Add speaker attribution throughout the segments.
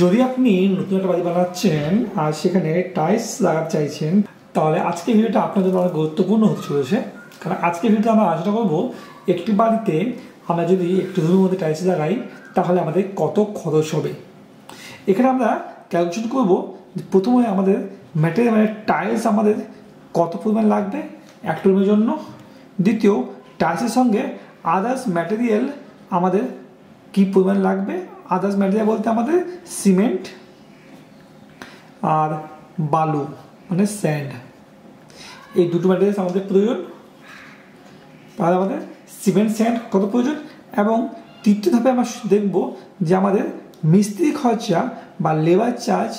Speaker 1: যদি আপনি নতুন একটা বাড়ি বানাচ্ছেন আর সেখানে টাইলস লাগাতে চাইছেন, তাহলে আজকের ভিডিওটা আপনার জন্য অনেক গুরুত্বপূর্ণ হতে চলেছে। কারণ আজকের ভিডিওতে আমরা আলোচনা করবো একটি বাড়িতে আমরা যদি একটু ধরুন মধ্যে টাইলস লাগাই তাহলে আমাদের কত খরচ হবে। এখানে আমরা ক্যালকুলেশন করবো প্রথমে আমাদের ম্যাটেরিয়াল মানে টাইলস আমাদের কত পরিমাণ লাগবে একটা রুমের জন্য। দ্বিতীয়, টাইলসের সঙ্গে আদার্স ম্যাটেরিয়াল আমাদের কী পরিমাণ লাগবে। আদার্স ম্যাটেরিয়াল বলতে আমাদের সিমেন্ট আর বালু মানে স্যান্ড, এই দুটো ম্যাটেরিয়ালস আমাদের প্রয়োজন। তাহলে আমাদের সিমেন্ট স্যান্ড কত প্রয়োজন, এবং তৃতীয় ধাপে আমরা দেখব যে আমাদের মিস্ত্রি খরচা বা লেবার চার্জ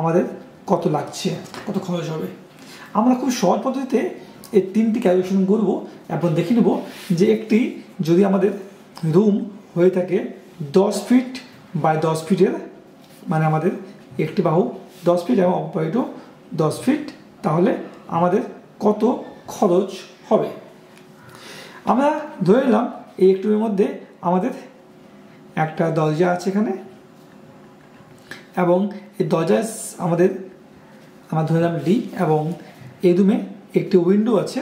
Speaker 1: আমাদের কত লাগছে, কত খরচ হবে। আমরা খুব সহজ পদ্ধতিতে এই তিনটি ক্যালকুলেশন করব এবং দেখে নেব যে একটি যদি আমাদের রুম হয়ে থাকে 10 ফিট বাই 10 ফিটের, মানে আমাদের একটি বাহু 10 ফিট এবং অপবাহুটা 10 ফিট, তাহলে আমাদের কত খরচ হবে। আমরা ধরে নিলাম এই একটি রুমের মধ্যে আমাদের একটা দরজা আছে এখানে, এবং এই দরজা আমরা ধরে নিলাম ডি, এবং এই রুমে একটি উইন্ডো আছে,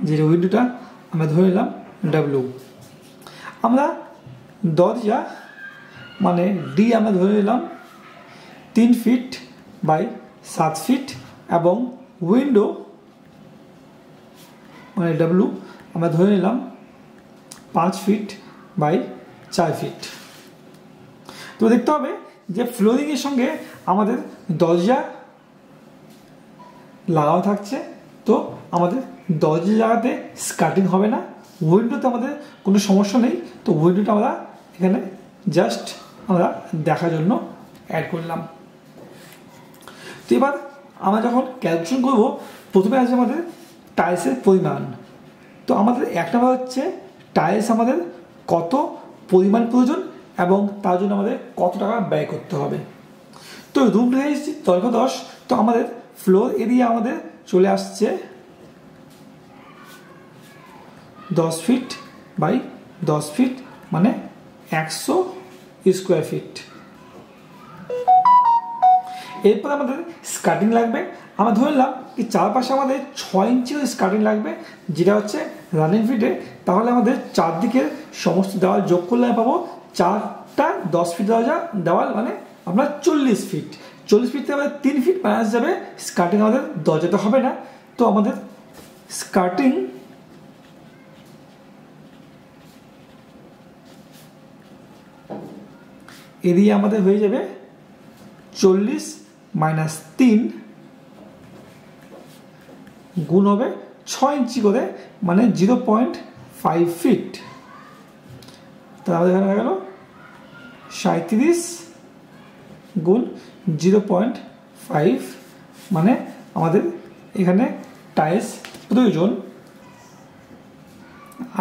Speaker 1: যে উইন্ডোটা আমরা ধরে নিলাম ডাব্লিউ। আমরা দরজা মানে ডি আমরা ধরে নিলাম 3 ফিট বাই 7 ফিট, এবং উইন্ডো মানে ডাব্লিউ আমরা ধরে নিলাম 5 ফিট বাই 4 ফিট। তো দেখতে হবে যে ফ্লোরিংয়ের সঙ্গে আমাদের দরজা লাগানো থাকছে, তো আমাদের দরজা জায়গাতে স্কার্টিং হবে না। উইন্ডোতে আমাদের কোনো সমস্যা নেই, তো উইন্ডোটা আমরা এখানে জাস্ট আমরা দেখার জন্য অ্যাড করলাম। তো এবার আমরা যখন ক্যালকুলেশন করব, প্রথমে আছে আমাদের টাইলসের পরিমাণ। তো আমাদের এক নম্বর হচ্ছে টাইলস আমাদের কত পরিমাণ প্রয়োজন এবং তার জন্য আমাদের কত টাকা ব্যয় করতে হবে। তো রুমটা এসেছি 10x10, তো আমাদের ফ্লোর এরিয়া আমাদের চলে আসছে 10 ফিট বাই 10 ফিট, মানে 100 স্কোয়ার ফিট। এরপর আমাদের স্কার্টিং লাগবে। আমরা ধরে নিলাম কি চারপাশে আমাদের 6 ইঞ্চি স্কার্টিং লাগবে, যেটা হচ্ছে রানিং ফিটে। তাহলে আমাদের চারদিকের সমস্ত দেওয়াল যোগ করলে পাবো 4টা 10 ফিট দেওয়াল, মানে আপনার 40 ফিট। 40 ফিট থেকে আমাদের 3 ফিট মাইনাস যাবে, স্কার্টিং আমাদের দরজাতে হবে না। তো আমাদের স্কার্টিং এরিয়া আমাদের হয়ে যাবে 40 মাইনাস 3 গুণ হবে 6 ইঞ্চি করে, মানে 0.5 ফিট। তাহলে আমাদের এখানে হয়ে গেল 37 গুণ 0.5, মানে আমাদের এখানে টাইলস প্রয়োজন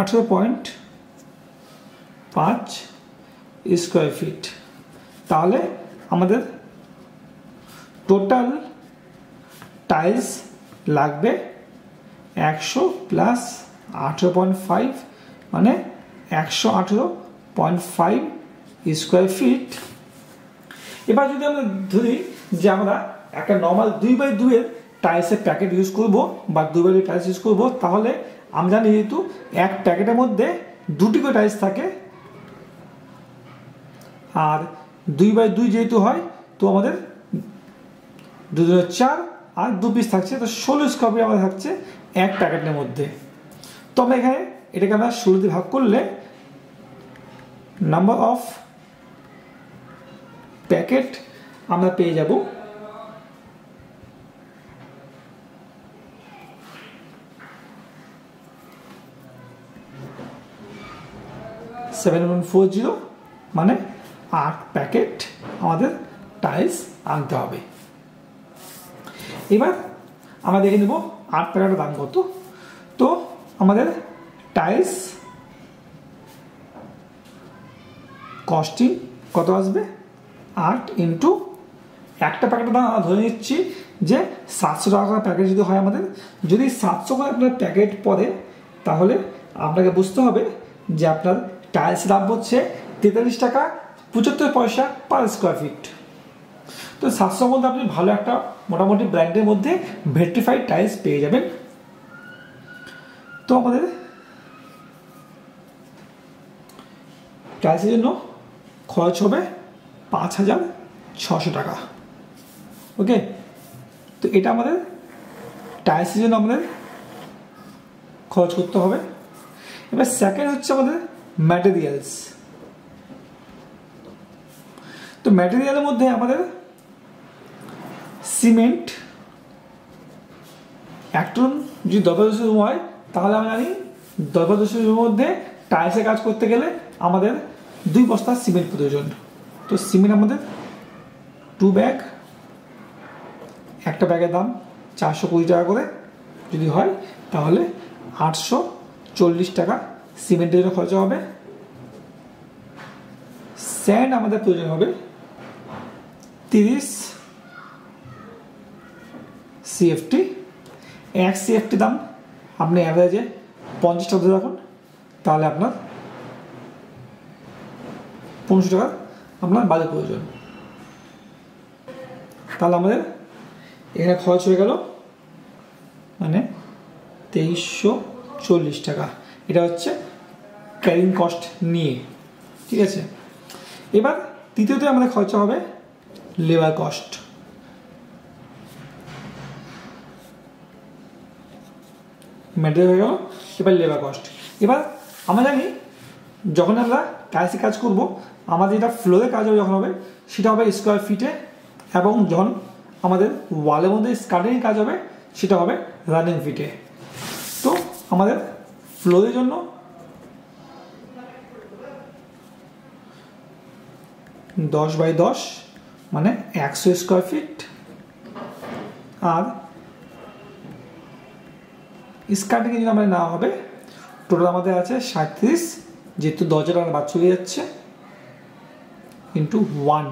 Speaker 1: 18.5 স্কোয়ার ফিট। তাহলে আমাদের টোটাল টাইলস লাগবে 100 প্লাস 18.5, মানে 118.5 স্কোয়ার ফিট। এবার যদি আমরা ধরি যে আমরা একটা নর্মাল 2x2 এর টাইলসের প্যাকেট ইউজ করব বা 2x2 টাইলস ইউজ করব, তাহলে আমরা জানি যেহেতু এক প্যাকেটের মধ্যে 2টি করে টাইলস থাকে, আর 2x2 যেহেতু হয়, তো আমাদের 2×4 আর 2 পিস থাকছে, তো 16 স্কোয়ার ফিট আমাদের থাকছে এক প্যাকেটের মধ্যে। তো আমরা এখানে এটাকে আমরা 16 দিয়ে ভাগ করলে নাম্বার অফ প্যাকেট আমরা পেয়ে যাব 7.40, মানে 8 প্যাকেট আমাদের টাইলস আনতে হবে। এবার আমরা দেখে নেব 8 প্যাকেটের দাম কত। তো আমাদের টাইলস কস্টিং কত আসবে, 8 ইন্টু একটা প্যাকেটের দাম ধরে নিচ্ছি যে 700 টাকা প্যাকেট যদি হয় আমাদের, যদি 700 করে আপনার প্যাকেট পড়ে, তাহলে আপনাকে বুঝতে হবে যে আপনার টাইলস দাম হচ্ছে 43 টাকা 75 পয়সা পার স্কোয়ার ফিট। তো 700 মধ্যে আপনি ভালো একটা মোটামুটি ব্র্যান্ডের মধ্যে ভেট্রিফাইড টাইলস পেয়ে যাবেন। তো আমাদের টাইলসের জন্য খরচ হবে 5,600 টাকা। ওকে, তো এটা আমাদের টাইলসের জন্য আমাদের খরচ করতে হবে। এবার সেকেন্ড হচ্ছে আমাদের ম্যাটেরিয়ালস। তো ম্যাটেরিয়ালের মধ্যে আমাদের সিমেন্ট 1 টন যদি 10 রুম হয় তাহলে আমরা জানি 10 রুমের মধ্যে টাইলসের কাজ করতে গেলে আমাদের 2 বস্তা সিমেন্ট প্রয়োজন। তো সিমেন্ট আমাদের 2 ব্যাগ, একটা ব্যাগের দাম 420 টাকা করে যদি হয় তাহলে 840 টাকা সিমেন্টের জন্য খরচা হবে। স্যান্ড আমাদের প্রয়োজন হবে 30 সিএফটি। 1 সিএফটি দাম আপনি অ্যাভারেজে 50 টাকা রাখুন, তাহলে আপনার 1500 টাকা আপনার বাজে প্রয়োজন। তাহলে আমাদের এখানে খরচ হয়ে গেল মানে 2340 টাকা। এটা হচ্ছে ক্যারিং কস্ট নিয়ে, ঠিক আছে। এবার তৃতীয়তে আমাদের খরচা হবে লেবার কস্ট। ম্যাটেরিয়াল হয়ে গেল, এবার লেবার কস্ট। এবার আমরা জানি যখন আমরা টাইলসে কাজ করব আমাদের যেটা ফ্লোরে কাজ হবে যখন হবে সেটা হবে স্কোয়ার ফিটে, এবং যখন আমাদের ওয়ালের মধ্যে স্কার্টিং কাজ হবে সেটা হবে রানিং ফিটে। তো আমাদের ফ্লোরের জন্য 10x10 মানে 100 স্কোয়ার ফিট, আর স্কার্টিংয়ে যদি আমাদের নেওয়া হবে টোটাল আমাদের আছে 37, যেহেতু 10 টাকা বাদ চলে যাচ্ছে ইন্টু 1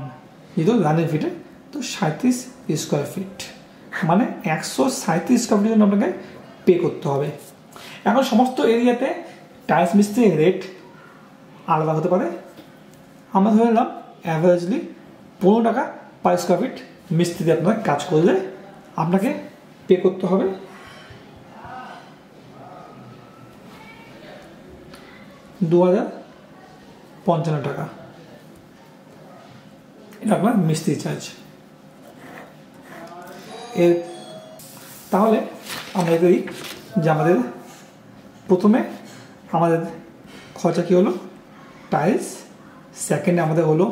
Speaker 1: যেহেতু রানিং ফিটে, তো 37 স্কোয়ার ফিট মানে 137 স্কোয়ার ফিটের জন্য আপনাকে পে করতে হবে। এখন সমস্ত এরিয়াতে টাইলস মিস্ত্রির রেট আলাদা হতে পারে। আমরা ধরে নিলাম অ্যাভারেজলি 15 টাকা পার স্কোয়ার ফিট মিস্ত্রি আপনার কাজ করলে আপনাকে পে করতে হবে 2055 টাকা। এটা আপনার মিস্ত্রি চার্জ। এর তাহলে আমরা করি যে আমাদের প্রথমে আমাদের খরচা কী হলো টাইলস, সেকেন্ডে আমাদের হলো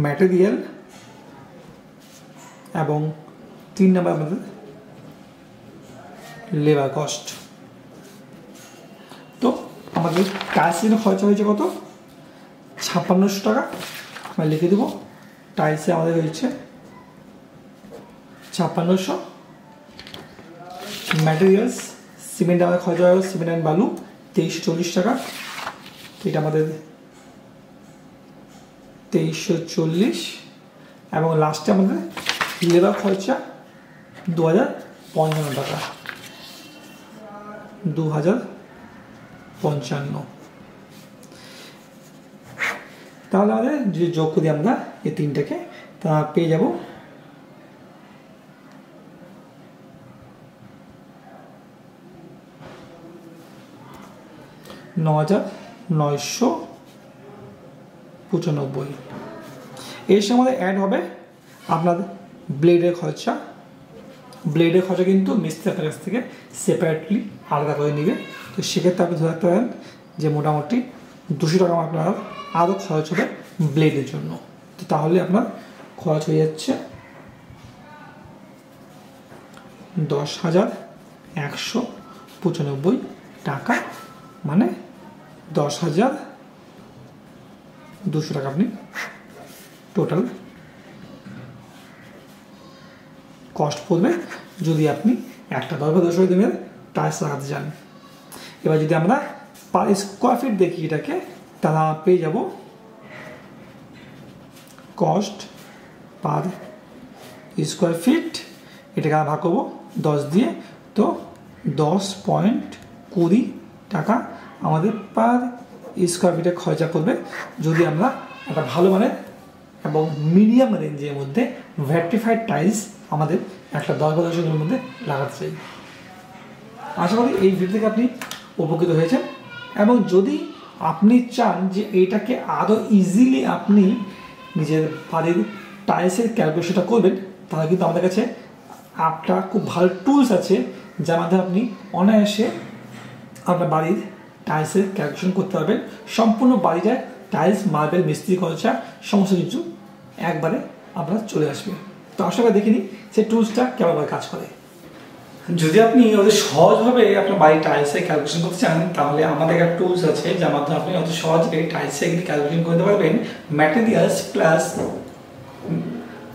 Speaker 1: ম্যাটেরিয়াল, এবং 3 নম্বর আমাদের লেবার কস্ট। তো আমাদের টাইলসের জন্য খরচা হয়েছে কত 5600 টাকা। আমরা লিখে দেবো টাইলসে আমাদের হয়েছে 5600। ম্যাটেরিয়ালস সিমেন্ট আমাদের খরচা হয়ে গেল সিমেন্ট অ্যান্ড বালু 2340 টাকা। এটা আমাদের 2340, এবং লাস্টে আমাদের লেবার খরচা 2055 টাকা, 2055। তাহলে আমাদের যদি যোগ করি আমরা এই তিনটাকে তা পেয়ে যাব 9,995। এর সঙ্গে আমাদের অ্যাড হবে আপনার ব্লেডের খরচা। ব্লেডের খরচা কিন্তু মিস্ত্রি আপনার কাছ থেকে সেপারেটলি আলাদা করে নেবে। তো সেক্ষেত্রে আপনি ধরে রাখতে পারেন যে মোটামুটি 200 টাকা আপনার আরও খরচ হবে ব্লেডের জন্য। তো তাহলে আপনার খরচ হয়ে যাচ্ছে 10,195 টাকা, মানে 10,200 টাকা আপনি টোটাল কস্ট পড়বে যদি আপনি একটা 10 দিনের টাইলস লাগাতে চান। এবার যদি আমরা পার স্কোয়ার ফিট দেখি এটাকে, তারা পেয়ে যাব কস্ট পার স্কোয়ার ফিট, এটাকে আমরা ভাগ করবো 10 দিয়ে, তো 10.20 টাকা আমাদের পার স্কোয়ার ফিটে খরচা পড়বে যদি আমরা একটা ভালো মানের এবং মিডিয়াম রেঞ্জের মধ্যে ভ্যাট্রিফাইড টাইলস আমাদের একটা 10-12 জনের মধ্যে লাগাতে চাই। আশা করি এই ভিডিও থেকে আপনি উপকৃত হয়েছেন, এবং যদি আপনি চান যে এইটাকে আরও ইজিলি আপনি নিজের বাড়ির টাইলসের ক্যালকুলেশনটা করবেন, তাহলে কিন্তু আমাদের কাছে একটা খুব ভালো টুলস আছে যার মাধ্যমে আপনি অনায়াসে আপনার বাড়ির টাইলসের ক্যালকুলেশন করতে পারবেন। সম্পূর্ণ বাড়িটা টাইলস, মার্বেল, মিস্ত্রি খরচা সমস্ত কিছু একবারে আপনার চলে আসবে। তো আশা করি দেখিনি সেই টুলসটা কেমনভাবে কাজ করে। যদি আপনি অতি সহজভাবে আপনার বাড়ির টাইলসের ক্যালকুলেশন করতে চান, তাহলে আমাদের একটা টুলস আছে যার মাধ্যমে আপনি অতি সহজে টাইলসের ক্যালকুলেশন করতে পারবেন। ম্যাটেরিয়ালস প্লাস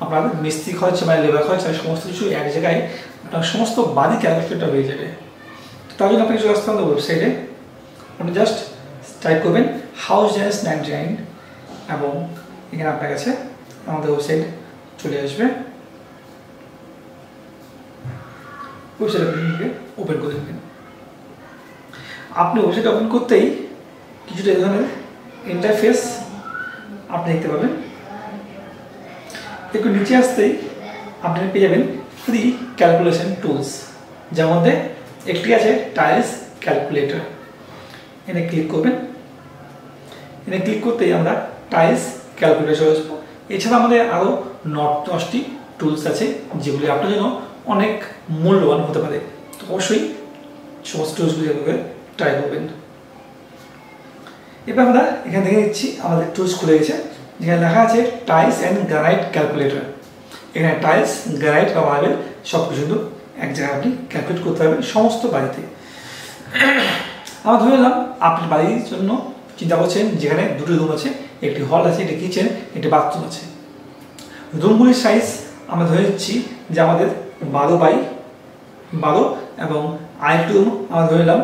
Speaker 1: আপনার মিস্ত্রি খরচা বা লেবার খরচা সমস্ত কিছু এক জায়গায় আপনার সমস্ত বাড়ির ক্যালকুলেশনটা হয়ে যাবে। তার জন্য আপনি চলে আসতে হবে ওয়েবসাইটে। আপনি জাস্ট টাইপ করবেন হাউস জেনারেস 99 এবং এখানে আপনার কাছে আমাদের ওয়েবসাইট চলে আসবে। ওয়েবসাইট আপনি ওপেন করে দেবেন। আপনি ওয়েবসাইট ওপেন করতেই কিছুটা এই ধরনের ইন্টারফেস আপনি দেখতে পাবেন। একটু নিচে আসতেই আপনি পেয়ে যাবেন ফ্রি ক্যালকুলেশন টুলস, যার মধ্যে একটি আছে টাইলস ক্যালকুলেটর। এনে ক্লিক করবেন। এনে ক্লিক করতেই আমরা টাইলস ক্যালকুলেটর চলে আসবো। এছাড়া আমাদের আরও 9-10টি টুলস আছে যেগুলি আপনার জন্য অনেক মূল্যবান হতে পারে। তো অবশ্যই সমস্ত টুলসগুলি ট্রাই করবেন। এবার আমরা এখান থেকে নিচ্ছি আমাদের টুলস খুলে গেছে, যেখানে লেখা আছে টাইলস অ্যান্ড গ্রানাইট ক্যালকুলেটর। এখানে টাইলস, গ্রানাইট বা মার্বেল সব কিছু কিন্তু এক জায়গায় আপনি ক্যালকুলেট করতে পারবেন সমস্ত বাড়িতে। আমরা ধরে নিলাম আপনি বাড়ির জন্য চিন্তা করছেন যেখানে দুটো রুম আছে, একটি হল আছে, একটি কিচেন, একটি বাথরুম আছে। রুমগুলির সাইজ আমরা ধরে নিচ্ছি যে আমাদের 12x12 এবং আরেকটি রুম আমরা ধরে নিলাম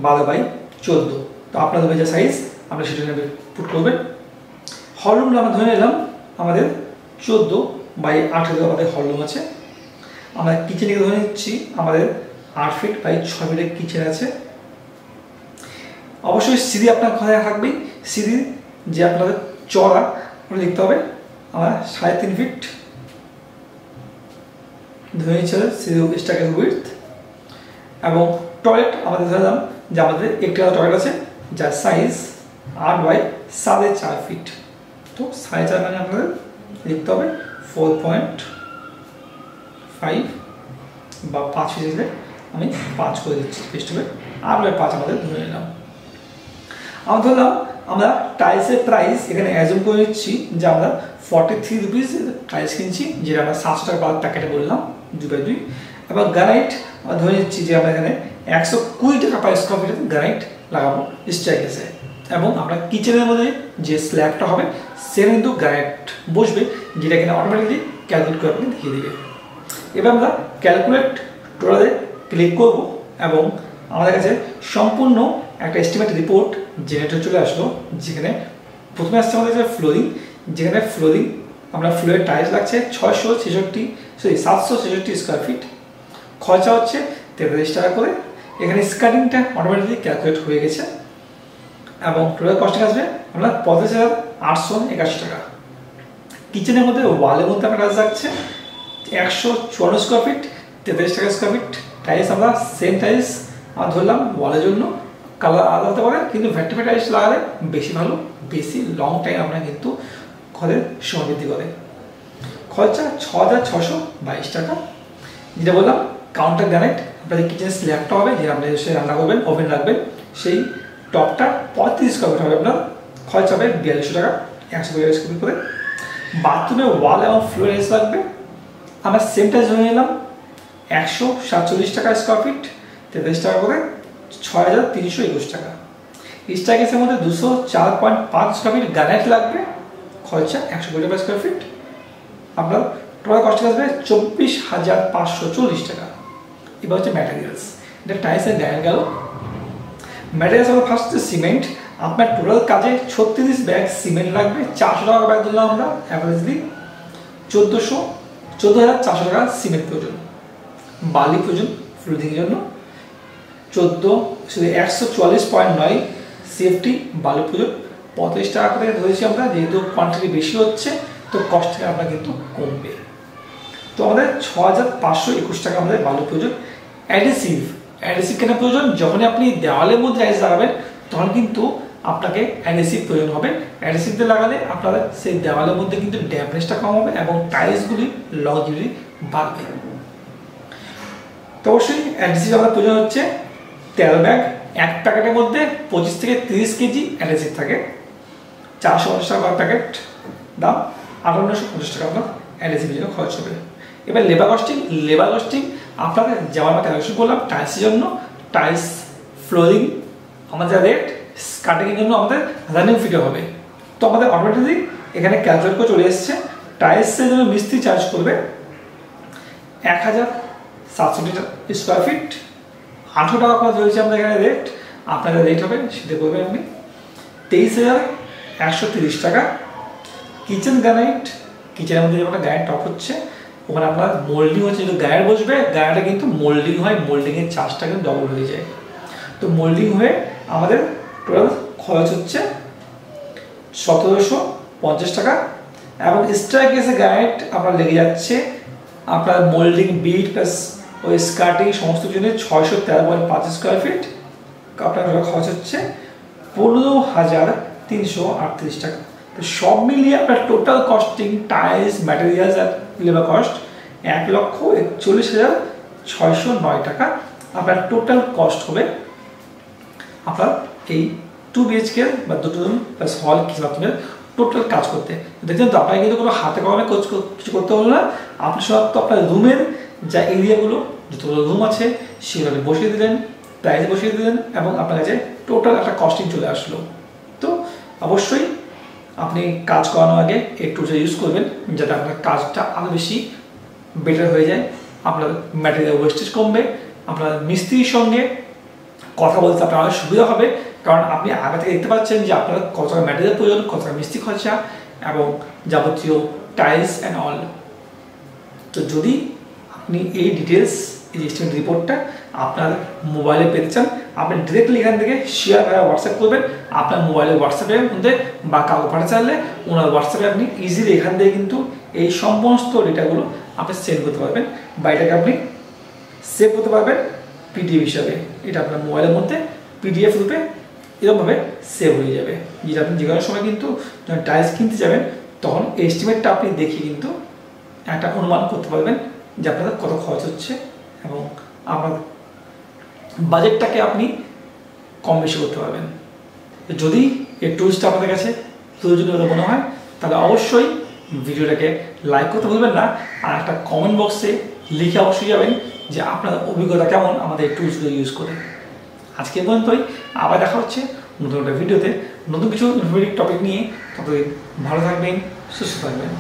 Speaker 1: 12x14। তো আপনাদের যে সাইজ আমরা সেটা পুট করবেন। হল রুমটা আমরা ধরে নিলাম আমাদের 14x18 আমাদের হল রুম আছে। আমরা কিচেনে ধরে নিচ্ছি আমাদের 8 ফিট বাই 6 ফিটের কিচেন আছে। অবশ্যই সিঁড়ি আপনার ঘরে থাকবেই। সিঁড়ির যে আপনাদের চড়া ওটা দেখতে হবে আমরা 3.5 ফিট ধরে নিচ্ছি সিঁড়ি স্ট্যাকের উইডথ। এবং টয়লেট আমাদের ধরলাম যে আমাদের একটি টয়লেট আছে যার সাইজ 8x4.5 ফিট। তো 4.5 মানে আপনাদের দেখতে হবে 4.5 বা 5 ফিট দিলে আমি 5 করে দিচ্ছি বেস্ট হবে। 8x5 আমাদের ধরে নিলাম। আমরা ধরলাম আমরা টাইলসের প্রাইস এখানে অ্যাজুম করে নিচ্ছি যে আমরা 43 রুপিস টাইলস কিনছি, যেটা আমরা 700 টাকা প্যাকেটে বললাম 2x2। এবং গ্রানাইট আমরা ধরে নিচ্ছি যে আমরা এখানে 120 টাকা পার স্কোয়ার ফিট গ্রানাইট লাগাবো স্ট্যাকেসে। এবং আমরা কিচেনের মধ্যে যে স্ল্যাবটা হবে সে কিন্তু গ্রানাইট বসবে, যেটা এখানে অটোমেটিকলি ক্যালকুলেট করে আপনি দেখিয়ে দেবে। এবার আমরা ক্যালকুলেট টোটালে ক্লিক করব এবং আমাদের কাছে সম্পূর্ণ একটা এস্টিমেট রিপোর্ট জেনারেটর চলে আসলো, যেখানে প্রথমে আসছে আমাদের যে ফ্লোরিং, যেখানে ফ্লোরিং আমরা ফ্লোরের টাইলস লাগছে 766 স্কোয়ার ফিট, খরচা হচ্ছে 43 টাকা করে। এখানে স্কার্টিংটা অটোমেটিকলি ক্যালকুলেট হয়ে গেছে এবং টোটাল কস্টিং আসবে আমরা 85,881 টাকা। কিচেনের মধ্যে ওয়ালের মধ্যে আমরা টাইলস লাগছে 154 স্কোয়ার ফিট, 43 টাকা স্কোয়ার ফিট। টাইলস আমরা সেম টাইলস আমরা ধরলাম ওয়ালের জন্য, কালার আলাদা হতে পারে, কিন্তু ভ্যাট্রিফাইড টাইলস লাগালে বেশি ভালো, বেশি লং টাইম আপনার কিন্তু ঘরের সমৃদ্ধি করে। খরচা 6,622 টাকা। যেটা বললাম কাউন্টার গ্রানাইট, আপনাদের কিচেনের স্ল্যাবটা হবে যেটা আপনি সে রান্না করবেন, ওভেন রাখবেন, সেই টপটা 35 স্কোয়ার ফিট হবে আপনার, খরচা হবে 4200 টাকা 142 স্কোয়ার ফিট করে। বাথরুমে ওয়াল এবং ফ্লোর টাইলস লাগবে, আমরা সেম টাইলস ধরে নিলাম 147 টাকা স্কোয়ার ফিট, 43 টাকা করে, 6,321 টাকা। স্ট্যাকেসের মধ্যে 204.5 স্কোয়ার ফিট গ্রানাইট লাগবে, খরচা 120 টাকা স্কোয়ার ফিট। আপনার টোটাল কস্ট আসবে 24,540 টাকা। এবার হচ্ছে ম্যাটেরিয়ালস, এটা টাইলস এর গ্রানাইট গেল। ম্যাটেরিয়ালস আমরা ফার্স্ট হচ্ছে সিমেন্ট। আপনার টোটাল কাজে 36 ব্যাগ সিমেন্ট লাগবে, 400 টাকা ব্যাগ দিলাম আমরা অ্যাভারেজলি, 14,400 টাকা সিমেন্ট প্রয়োজন। বালি প্রয়োজন ফ্লোরিংয়ের জন্য 144.9 CFT বালি প্রয়োজন। 35 টাকা করে ধরেছি আমরা, যেহেতু কোয়ান্টিটি বেশি হচ্ছে তো কস্টটা আপনার কিন্তু কমবে। তো আমাদের 6521 টাকা আমাদের বালুর প্রয়োজন। অ্যাডহেসিভ কেন প্রয়োজন? যখনই আপনি দেওয়ালের মধ্যে টাইলস লাগাবেন তখন কিন্তু আপনাকে অ্যাডহেসিভ প্রয়োজন হবে। অ্যাডহেসিভ দিয়ে লাগালে আপনাদের সেই দেওয়ালের মধ্যে কিন্তু ড্যামেজটা কম হবে এবং টাইলসগুলি লংজিভিটি বাড়বে। তো অবশ্যই অ্যাডহেসিভ আমাদের প্রয়োজন হচ্ছে 13 ব্যাগ। এক প্যাকেটের মধ্যে 25 থেকে 30 কেজি অ্যাডহেসিভ থাকে। 450 টাকা পার প্যাকেট দাম, 5850 টাকা আপনার অ্যাডহেসিভের জন্য খরচ হবে। এবার লেবার কস্টিং আপনাদের যেমন আমরা ক্যালকুলেশন করলাম টাইলসের জন্য, টাইলস ফ্লোরিং আমাদের রেট, কাটিংয়ের জন্য আমাদের রানিং ফিগার হবে। তো আমাদের অটোমেটিকলি এখানে ক্যালকুলেট করে চলে এসছে। টাইলসের জন্য মিস্ত্রি চার্জ করবে 1760 স্কোয়ার ফিট, 800 টাকা করে ধরেছি আমরা এখানে রেট। আপনাদের রেট হবে সেটা করবেন আপনি 23,130 টাকা। কিচেন গ্রানাইট, কিচেনের মধ্যে যেমন গ্রানাইট টপ হচ্ছে ওখানে আপনার মোল্ডিং হচ্ছে, যদি গ্রানাইট বসবে গ্রানাইটে কিন্তু মোল্ডিং হয়, মোল্ডিংয়ের চার্জটা কিন্তু ডবল হয়ে যায়। তো মোল্ডিং হয়ে আমাদের টোটাল খরচ হচ্ছে 1750 টাকা। এবং স্ট্রাইকেসে গ্রানাইট আপনার লেগে যাচ্ছে আপনার মোল্ডিং বিট প্লাস ওই স্কার্টিং সমস্ত জন্য 613.5 স্কোয়ার ফিট। আপনার খরচ হচ্ছে 15,338 টাকা। তো সব মিলিয়ে আপনার টোটাল কস্টিং টাইলস, ম্যাটেরিয়ালস আর লেবার কস্ট 1,41,609 টাকা আপনার টোটাল কস্ট হবে আপনার এই 2 BHK বা 2 রুম প্লাস হল কিছু বাথরুমের টোটাল কাজ করতে। দেখছেন তো আপনাকে কিন্তু কোনো হাতে কলমে কিছু করতে হলো না। আপনি শুধু আপনার রুমের যা এরিয়াগুলো যতগুলো রুম আছে সেগুলো আপনি বসিয়ে দিলেন, প্রাইস বসিয়ে দিলেন এবং আপনার কাছে টোটাল একটা কস্টিং চলে আসলো। তো অবশ্যই আপনি কাজ করানোর আগে এই টুলসটা ইউজ করবেন যাতে আপনার কাজটা আরও বেশি বেটার হয়ে যায়, আপনার ম্যাটেরিয়াল ওয়েস্টেজ কমবে, আপনার মিস্ত্রির সঙ্গে কথা বলতে আপনার অনেক সুবিধা হবে। কারণ আপনি আগে থেকে দেখতে পাচ্ছেন যে আপনার কত টাকা ম্যাটেরিয়াল প্রয়োজন, কত টাকা মিস্ত্রি খরচা এবং যাবতীয় টাইলস অ্যান্ড অল। তো যদি আপনি এই ডিটেলস, এই এস্টিমেট রিপোর্টটা আপনার মোবাইলে পেতে চান, আপনি ডিরেক্টলি এখান থেকে শেয়ার বা হোয়াটসঅ্যাপ করবেন আপনার মোবাইলের হোয়াটসঅ্যাপের মধ্যে, বা কাউকে পাঠাতে চাইলে ওনার হোয়াটসঅ্যাপে আপনি ইজিলি এখান থেকে কিন্তু এই সমস্ত ডেটাগুলো আপনি সেন্ড করতে পারবেন বা এটাকে আপনি সেভ করতে পারবেন পিডিএফ হিসাবে। এটা আপনার মোবাইলের মধ্যে পিডিএফ রূপে এরকমভাবে সেভ হয়ে যাবে, যেটা আপনি যে কোনো সময় কিন্তু যখন টাইলস কিনতে যাবেন তখন এস্টিমেটটা আপনি দেখিয়ে কিন্তু একটা অনুমান করতে পারবেন যে আপনাদের কত খরচ হচ্ছে এবং আপনার বাজেটটাকে আপনি কম বেশি করতে পারবেন। যদি এই টুলসটা আপনাদের কাছে প্রয়োজনীয় বলে মনে হয় তাহলে অবশ্যই ভিডিওটাকে লাইক করতে ভুলবেন না, আর একটা কমেন্ট বক্সে লিখে অবশ্যই যাবেন যে আপনার অভিজ্ঞতা কেমন আমাদের এই টুলসগুলো ইউজ করে। আজকে পর্যন্তই, আবার দেখা হচ্ছে নতুন একটা ভিডিওতে নতুন কিছু ইনফরমেটিভ টপিক নিয়ে। ততদিন ভালো থাকবেন, সুস্থ থাকবেন।